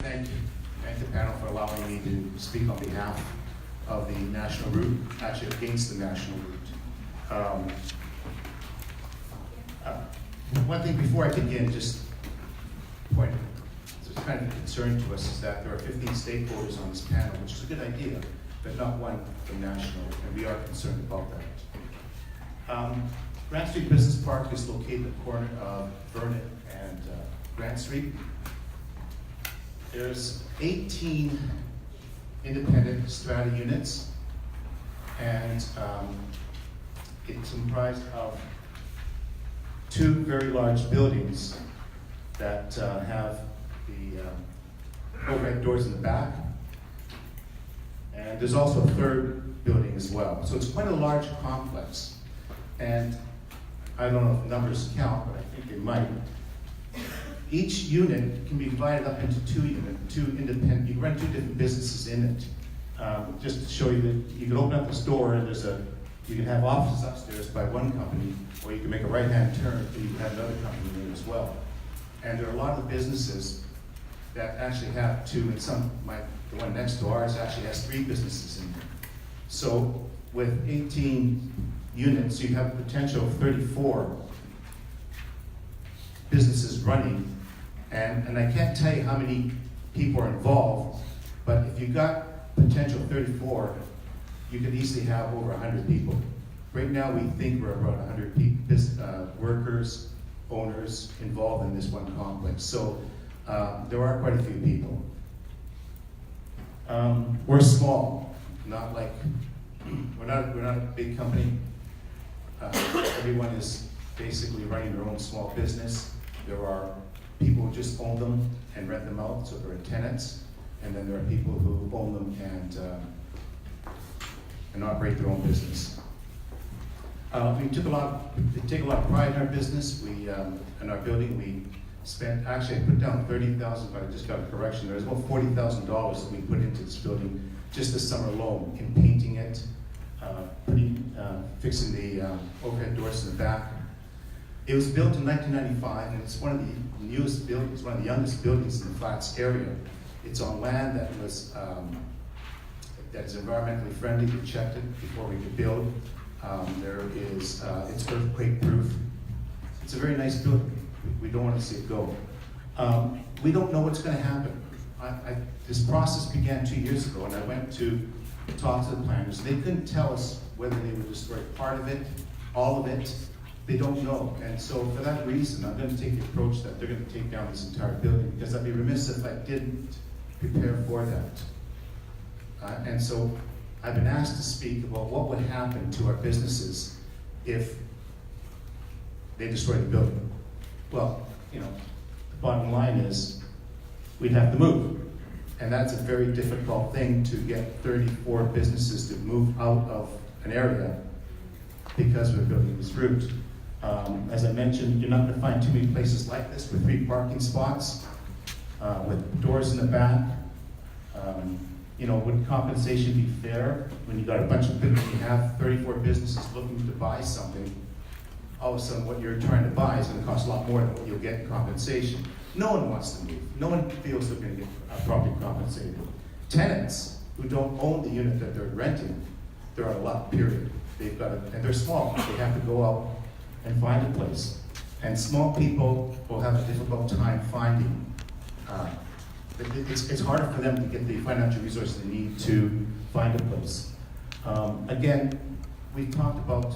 Thank you. Thank the panel for allowing me to speak on behalf of the national route, actually against the national route. One thing before I begin, just point, it's kind of a concern to us is that there are 15 stakeholders on this panel, which is a good idea, but not one from national, and we are concerned about that. Grant Street Business Park is located at the corner of Vernon and Grant Street. There's 18 independent strata units, and it's comprised of two very large buildings that have the overhead doors in the back, and there's also a third building as well. So it's quite a large complex, and I don't know if numbers count, but I think they might. Each unit can be divided up into two independent, you can run two different businesses in it. Just to show you that you can open up this door and you can have offices upstairs by one company, or you can make a right-hand turn and you can have another company in there as well. And there are a lot of businesses that actually have two, and the one next to ours actually has three businesses in there. So with 18 units, you have a potential of 34 businesses running. And I can't tell you how many people are involved, but if you've got potential 34, you could easily have over 100 people. Right now, we think we're around 100 people, workers, owners involved in this one complex. So there are quite a few people. We're small, not like, we're not a big company. Everyone is basically running their own small business. There are people who just own them and rent them out, so there are tenants, and then there are people who own them and operate their own business. We take a lot of pride in our business. In our building, we spent, actually I put down $30,000, but I just got a correction. There's about $40,000 that we put into this building just this summer alone, in painting it, fixing the overhead doors in the back. It was built in 1995, and it's one of the newest buildings, one of the youngest buildings in the Flats area. It's on land that was that is environmentally friendly. We checked it before we could build. It's earthquake proof. It's a very nice building. We don't want to see it go. We don't know what's going to happen. This process began 2 years ago, and I went to talk to the planners. They couldn't tell us whether they would destroy part of it, all of it. They don't know. And so for that reason, I'm going to take the approach that they're going to take down this entire building, because I'd be remiss if I didn't prepare for that. And so I've been asked to speak about what would happen to our businesses if they destroy the building. Well, the bottom line is we'd have to move. And that's a very difficult thing, to get 34 businesses to move out of an area because we're building this route. As I mentioned, you're not going to find too many places like this with 3 parking spots, with doors in the back. Would compensation be fair when you got a bunch of people, you have 34 businesses looking to buy something? All of a sudden, what you're trying to buy is going to cost a lot more than what you'll get in compensation. No one wants to move. No one feels they're going to get properly compensated. Tenants who don't own the unit that they're renting, they're on a lot, period. They've got and they're small. They have to go out and find a place. And small people will have a difficult time finding. It's harder for them to get the financial resources they need to find a place. Again, we talked about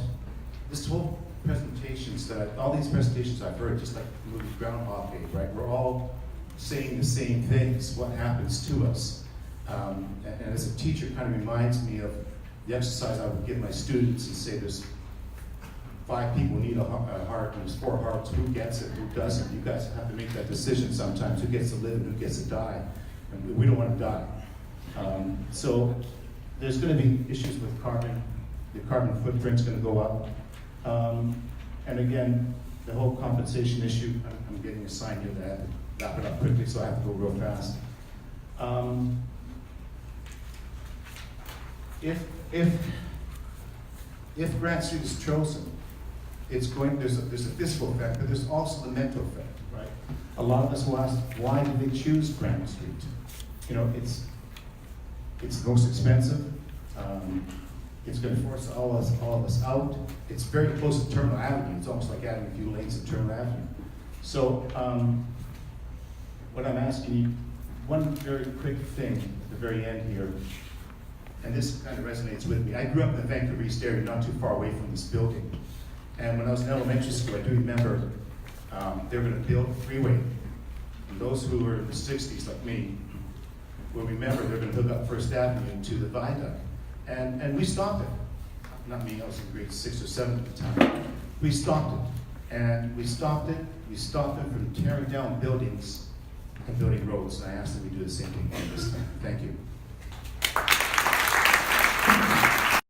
this whole presentations all these presentations I've heard, just like the movie Groundhog Day, right? We're all saying the same things, what happens to us. And as a teacher, it kind of reminds me of the exercise I would give my students and say there's 5 people need a heart, and there's 4 hearts. Who gets it, who doesn't? You guys have to make that decision sometimes, who gets to live and who gets to die. And we don't want to die. So there's going to be issues with carbon. The carbon footprint's going to go up. And again, the whole compensation issue, I'm getting a sign here that I have to wrap it up quickly, so I have to go real fast. If Grant Street is chosen, there's a physical effect, but there's also the mental effect, right? A lot of us will ask, why did they choose Granite Street? You know, it's the most expensive. It's going to force all of us out. It's very close to Terminal Avenue. It's almost like adding a few lanes to Terminal Avenue. So what I'm asking you, one very quick thing at the very end here, and this kind of resonates with me. I grew up in the Vancouver East area, not too far away from this building. And when I was in elementary school, I do remember they were going to build a freeway. And those who were in the 60s, like me, will remember they were going to hook up First Avenue to the viaduct. And we stopped it. Not me, I was in grade 6 or 7 at the time. We stopped it. And we stopped it from tearing down buildings and building roads. And I asked them to do the same thing this time. Thank you.